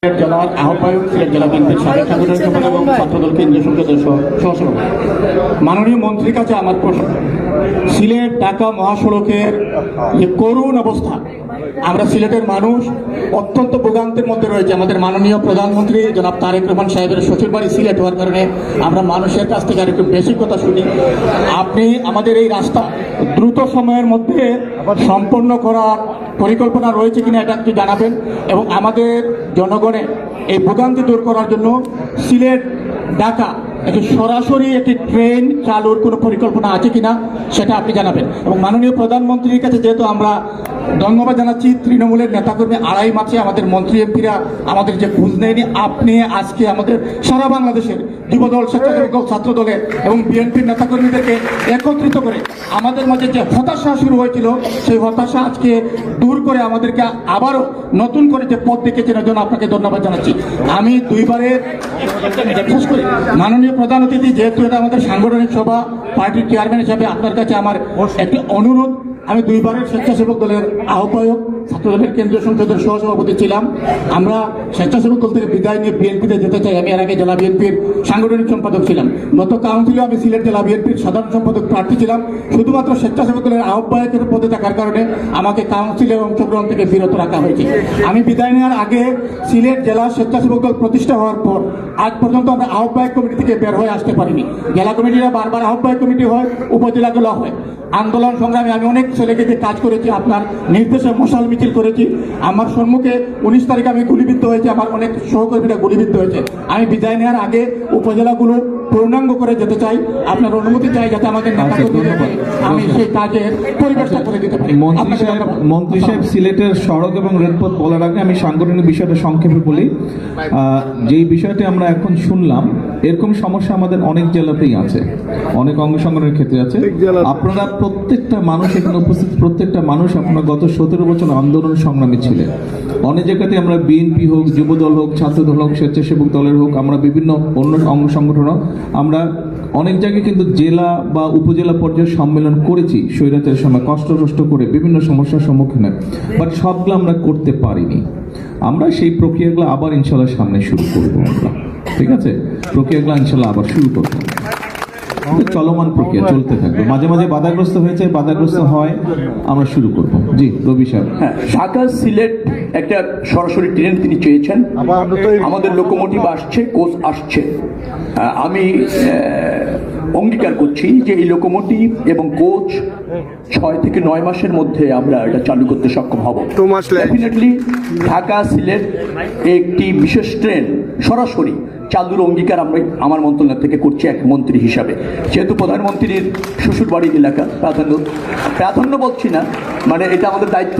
জেলার আহ্বায়ক সিলেট জেলা বিএনপির সাবেক সাধারণ সম্পাদক এবং ছাত্রদল কেন্দ্রীয় সংসদের সহসভাপতি। মাননীয় মন্ত্রীর কাছে আমার প্রশ্ন, সিলেট ঢাকা মহাসড়কের যে করুণ অবস্থা, আমরা সিলেটের মানুষ অত্যন্ত ভোগান্তির মধ্যে রয়েছে। আমাদের মাননীয় প্রধানমন্ত্রী জনাব তারেক রহমান সাহেবের শ্বশুর বাড়ি সিলেট হওয়ার কারণে আমরা মানুষের কাছ থেকে আর একটু বেশি কথা শুনি। আপনি আমাদের এই রাস্তা দ্রুত সময়ের মধ্যে সম্পন্ন করার পরিকল্পনা রয়েছে কিনা এটা একটু জানাবেন, এবং আমাদের জনগণের এই ভোগান্তি দূর করার জন্য সিলেট ঢাকা একটি সরাসরি একটি ট্রেন চালুর কোনো পরিকল্পনা আছে কিনা সেটা আপনি জানাবেন। এবং মাননীয় প্রধানমন্ত্রীর কাছে যেহেতু আমরা ধন্যবাদ জানাচ্ছি, তৃণমূলের নেতাকর্মী আড়াই মাসে আমাদের মন্ত্রী এমপিরা আমাদের যে খোঁজ নেয়নি, আপনি আজকে আমাদের সারা বাংলাদেশের যুবদল, স্বেচ্ছাসেবক দল, ছাত্র দলের এবং বিএনপির নেতাকর্মীদেরকে একত্রিত করে আমাদের মাঝে যে হতাশা শুরু হয়েছিল সেই হতাশা আজকে দূর করে আমাদেরকে আবারও নতুন করে যে পথ দেখেছেন, এর জন্য আপনাকে ধন্যবাদ জানাচ্ছি। আমি দুইবারের বিশেষ করে মাননীয় প্রধান অতিথি, যেহেতু এটা আমাদের সাংগঠনিক সভা, পার্টির চেয়ারম্যান হিসাবে আপনার কাছে আমার একটি অনুরোধ, আমি দুইবারের স্বেচ্ছাসেবক দলের আহ্বায়ক, ছাত্রদলের কেন্দ্রীয় সংসদের সহসভাপতি ছিলাম। আমরা স্বেচ্ছাসেবক দল থেকে বিদায় নিয়ে বিএনপিতে যেতে চাই। আমি এর আগে জেলা বিএনপির সাংগঠনিক সম্পাদক ছিলাম। গত কাউন্সিলেও আমি সিলেট জেলা বিএনপির সাধারণ সম্পাদক প্রার্থী ছিলাম। শুধুমাত্র স্বেচ্ছাসেবক দলের আহ্বায়কের পদে থাকার কারণে আমাকে কাউন্সিলে অংশগ্রহণ থেকে বিরত রাখা হয়েছে। আমি বিদায় নেওয়ার আগে সিলেট জেলা স্বেচ্ছাসেবক দল প্রতিষ্ঠা হওয়ার পর আজ পর্যন্ত আমরা আহ্বায়ক কমিটি থেকে বের হয়ে আসতে পারিনি। জেলা কমিটিরা বারবার আহ্বায়ক কমিটি হয়, উপজেলাগুলো হয়। আন্দোলন সংগ্রামে আমি অনেক ছেলেকে যে কাজ করেছি, আপনার নির্দেশে মশাল মিছিল করেছি। আমার সম্মুখে 19 তারিখে আমি গুলিবিদ্ধ হয়েছে, আমার অনেক সহকর্মীরা গুলিবিদ্ধ হয়েছে। আমি বিদায় নেওয়ার আগে উপজেলাগুলো পূর্ণাঙ্গ করে যেতে চাই। আপনার অনুমতি চাই যাতে আমাদের আমি সেই কাজের পরিবেশটা করে দিতে পারি। মন্ত্রী সাহেব, সিলেটের সড়ক এবং রেলপথ বলার আগে আমি সাংগঠনিক বিষয়টা সংক্ষেপে বলি। যেই বিষয়টি আমরা এখন শুনলাম, এরকম সমস্যা আমাদের অনেক জেলাতেই আছে, অনেক অঙ্গ সংগঠনের ক্ষেত্রে আছে। আপনারা প্রত্যেকটা মানুষ, এখানে উপস্থিত প্রত্যেকটা মানুষ, আপনারা গত 17 বছর আন্দোলন সংগ্রামী ছিলেন। অনেক জায়গাতে আমরা বিএনপি হোক, যুবদল হোক, ছাত্রদল হোক, স্বেচ্ছাসেবক দলের হোক, আমরা বিভিন্ন অন্য অঙ্গ সংগঠন, আমরা অনেক জায়গায় কিন্তু জেলা বা উপজেলা পর্যায়ে সম্মেলন করেছি স্বৈরাচার সময়, কষ্ট করে বিভিন্ন সমস্যার সম্মুখীন হয়, বাট সবগুলো আমরা করতে পারিনি। আমরা সেই প্রক্রিয়াগুলো আবার ইনশাল্লাহ সামনে শুরু করবো। আমরা ঠিক আছে, প্রক্রিয়াগুলো ইনশাল্লাহ আবার শুরু করবো। চলমান প্রক্রিয়া চলতে থাকবে, মাঝে মাঝে বাধাগ্রস্ত হয়েছে, বাধাগ্রস্ত হয়, আমরা শুরু করব। জি রবি সাহেব। হ্যাঁ, ঢাকা সিলেট একটা সরাসরি ট্রেন তিনি চেয়েছেন। আমাদের লোকোমোটিভ আসছে, কোচ আসছে। আমি অঙ্গীকার করছি যে এই লোকোমোটিভ এবং কোচ 6 থেকে 9 মাসের মধ্যে আমরা এটা চালু করতে সক্ষম হব। ডেফিনেটলি ঢাকা সিলেট একটি বিশেষ ট্রেন সরাসরি চালুর অঙ্গীকার আমরা আমার মন্ত্রণালয় থেকে করছি এক মন্ত্রী হিসাবে। যেহেতু প্রধানমন্ত্রীর শ্বশুরবাড়ির এলাকা, প্রাধান্য বলছি না, মানে এটা আমাদের দায়িত্ব।